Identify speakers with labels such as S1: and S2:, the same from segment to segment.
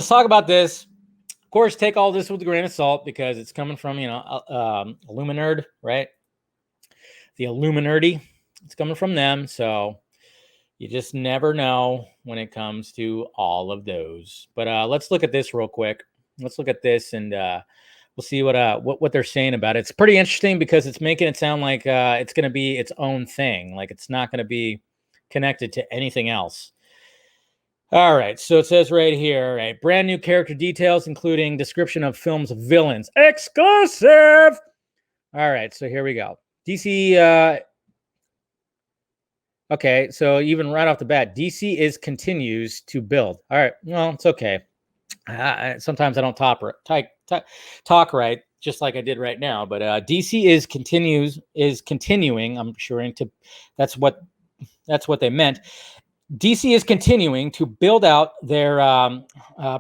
S1: let's talk about this. Of course, take all this with a grain of salt because it's coming from, Illuminerd, right? The Illuminati. It's coming from them. So you just never know when it comes to all of those. But let's look at this real quick. Let's look at this and we'll see what they're saying about it. It's pretty interesting because it's making it sound like it's going to be its own thing. Like it's not going to be connected to anything else. All right, so it says right here, right, brand new character details, including description of film's villains. Exclusive! All right, so here we go. DC, okay, so even right off the bat, DC continues to build. All right, well, it's okay. Sometimes I don't talk right, just like I did right now, but DC is continuing, I'm sure, that's what they meant. DC is continuing to build out their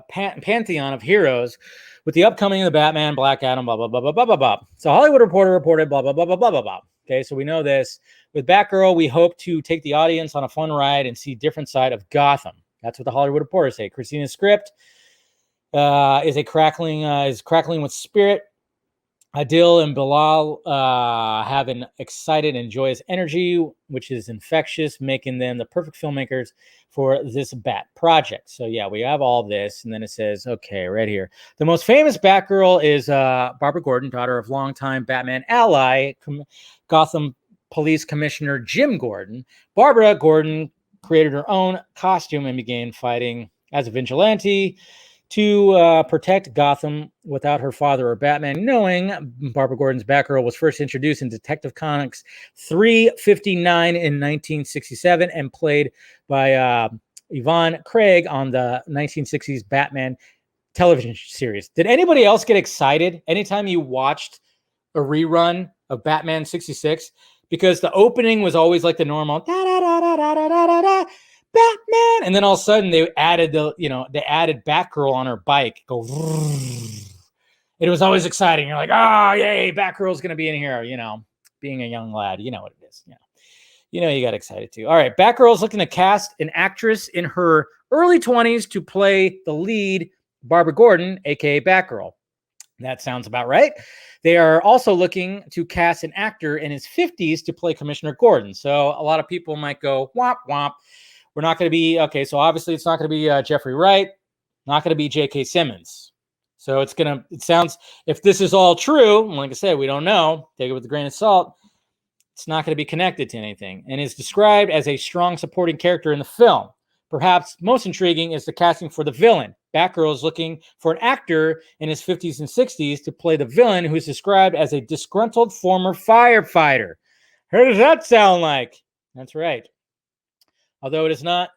S1: pantheon of heroes with the upcoming of the Batman, Black Adam, blah, blah, blah, blah, blah, blah, blah. So Hollywood Reporter reported, blah, blah, blah, blah, blah, blah, blah. Okay, so we know this. With Batgirl, we hope to take the audience on a fun ride and see a different side of Gotham. That's what the Hollywood Reporter say. Christina's script is crackling with spirit. Adil and Bilal have an excited and joyous energy, which is infectious, making them the perfect filmmakers for this Bat project. So, yeah, we have all this. And then it says, okay, right here. The most famous Batgirl is Barbara Gordon, daughter of longtime Batman ally, Gotham Police Commissioner Jim Gordon. Barbara Gordon created her own costume and began fighting as a vigilante to protect Gotham without her father or Batman knowing. Barbara Gordon's Batgirl was first introduced in Detective Comics 359 in 1967 and played by Yvonne Craig on the 1960s Batman television series. Did anybody else get excited anytime you watched a rerun of Batman 66? Because the opening was always like the normal da-da-da-da-da-da-da-da, Batman, and then all of a sudden they added Batgirl on her bike. It was always exciting. You're like, oh yay, Batgirl's gonna be in here. Being a young lad, you know what it is. You got excited too. All right, Batgirl's looking to cast an actress in her early 20s to play the lead, Barbara Gordon, aka Batgirl. That sounds about right. They are also looking to cast an actor in his 50s to play Commissioner Gordon. So a lot of people might go, womp womp. We're not going to be, okay, so obviously it's not going to be Jeffrey Wright, not going to be J.K. Simmons. So it sounds, if this is all true, like I said, we don't know, take it with a grain of salt, it's not going to be connected to anything and is described as a strong supporting character in the film. Perhaps most intriguing is the casting for the villain. Batgirl is looking for an actor in his 50s and 60s to play the villain who is described as a disgruntled former firefighter. How does that sound like? That's right. Although it is not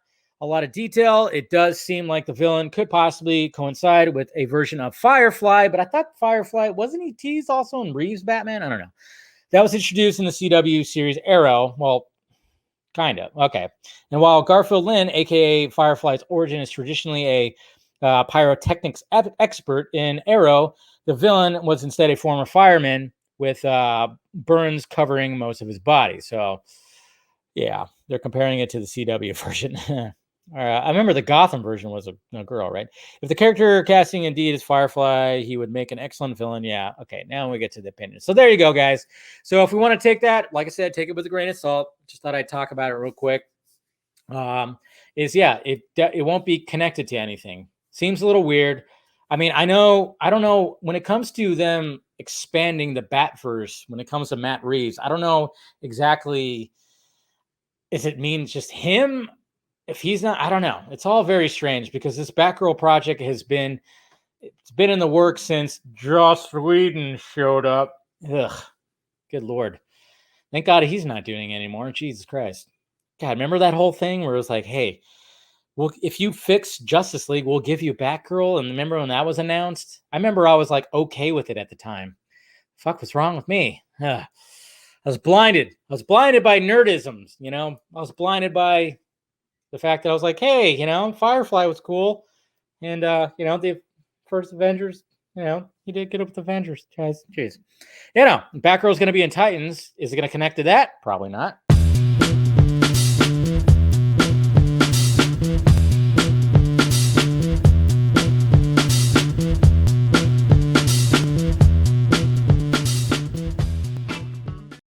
S1: a lot of detail, it does seem like the villain could possibly coincide with a version of Firefly, but I thought Firefly, wasn't he teased also in Reeves' Batman? I don't know. That was introduced in the CW series Arrow. Well, kind of. Okay. And while Garfield Lynn, a.k.a. Firefly's origin, is traditionally a pyrotechnics expert in Arrow, the villain was instead a former fireman with burns covering most of his body. So, yeah, they're comparing it to the CW version. I remember the Gotham version was a girl, right? If the character casting indeed is Firefly, he would make an excellent villain. Yeah, okay, now we get to the opinion. So there you go, guys. So if we want to take that, like I said, take it with a grain of salt. Just thought I'd talk about it real quick. It won't be connected to anything. Seems a little weird. I mean, I don't know, when it comes to them expanding the Batverse, when it comes to Matt Reeves, I don't know exactly, does it mean just him? If he's not, I don't know. It's all very strange because this Batgirl project it's been in the works since Joss Whedon showed up. Ugh, good Lord. Thank God he's not doing it anymore. Jesus Christ. God, remember that whole thing where it was like, hey, well, if you fix Justice League, we'll give you Batgirl. And remember when that was announced? I remember I was like okay with it at the time. Fuck, what's wrong with me? Ugh. I was blinded. I was blinded by nerdisms, I was blinded by the fact that I was like, hey, Firefly was cool. And, the first Avengers, he did get up with Avengers, guys. Jeez. Batgirl's going to be in Titans. Is it going to connect to that? Probably not.